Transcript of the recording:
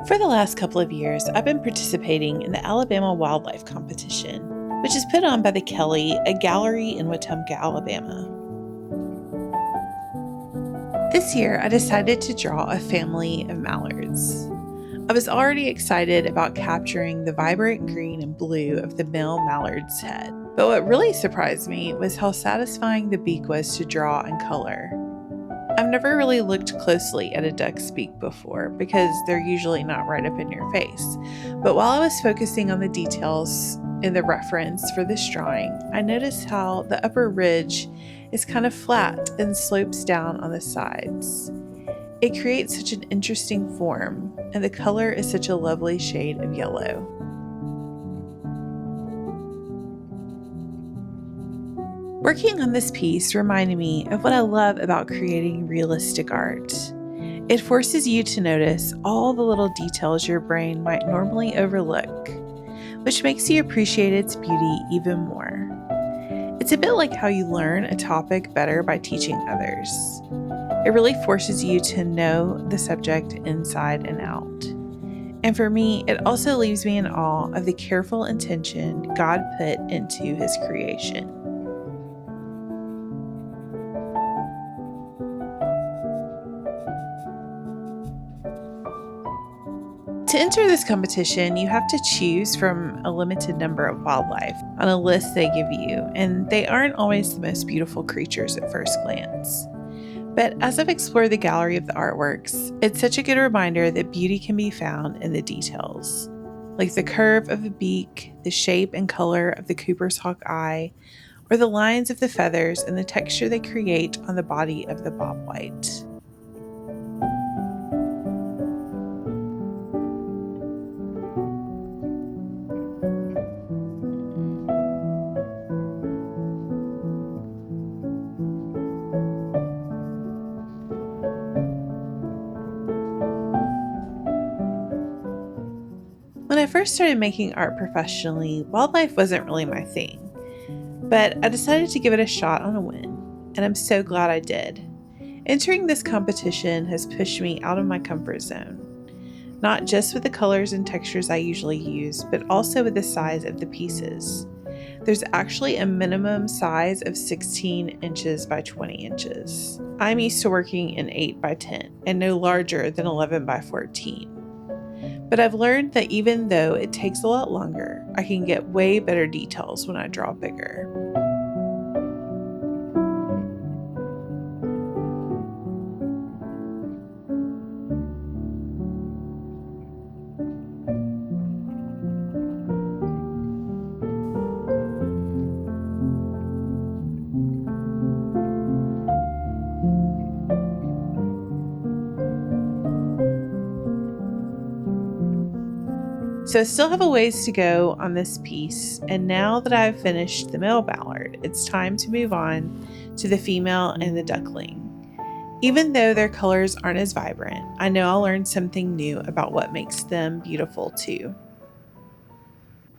For the last couple of years, I've been participating in the Alabama Wildlife Competition, which is put on by the Kelly, a gallery in Wetumpka, Alabama. This year, I decided to draw a family of mallards. I was already excited about capturing the vibrant green and blue of the male mallard's head, but what really surprised me was how satisfying the beak was to draw and color. I've never really looked closely at a duck's beak before because they're usually not right up in your face. But while I was focusing on the details in the reference for this drawing, I noticed how the upper ridge is kind of flat and slopes down on the sides. It creates such an interesting form, and the color is such a lovely shade of yellow. Working on this piece reminded me of what I love about creating realistic art. It forces you to notice all the little details your brain might normally overlook, which makes you appreciate its beauty even more. It's a bit like how you learn a topic better by teaching others. It really forces you to know the subject inside and out. And for me, it also leaves me in awe of the careful intention God put into His creation. To enter this competition, you have to choose from a limited number of wildlife on a list they give you, and they aren't always the most beautiful creatures at first glance. But as I've explored the gallery of the artworks, it's such a good reminder that beauty can be found in the details, like the curve of the beak, the shape and color of the Cooper's hawk eye, or the lines of the feathers and the texture they create on the body of the bobwhite. When I first started making art professionally, wildlife wasn't really my thing, but I decided to give it a shot on a whim, and I'm so glad I did. Entering this competition has pushed me out of my comfort zone, not just with the colors and textures I usually use, but also with the size of the pieces. There's actually a minimum size of 16 inches by 20 inches. I'm used to working in 8 by 10 and no larger than 11 by 14. But I've learned that even though it takes a lot longer, I can get way better details when I draw bigger. So I still have a ways to go on this piece, and now that I've finished the male mallard, it's time to move on to the female and the duckling. Even though their colors aren't as vibrant, I know I'll learn something new about what makes them beautiful too.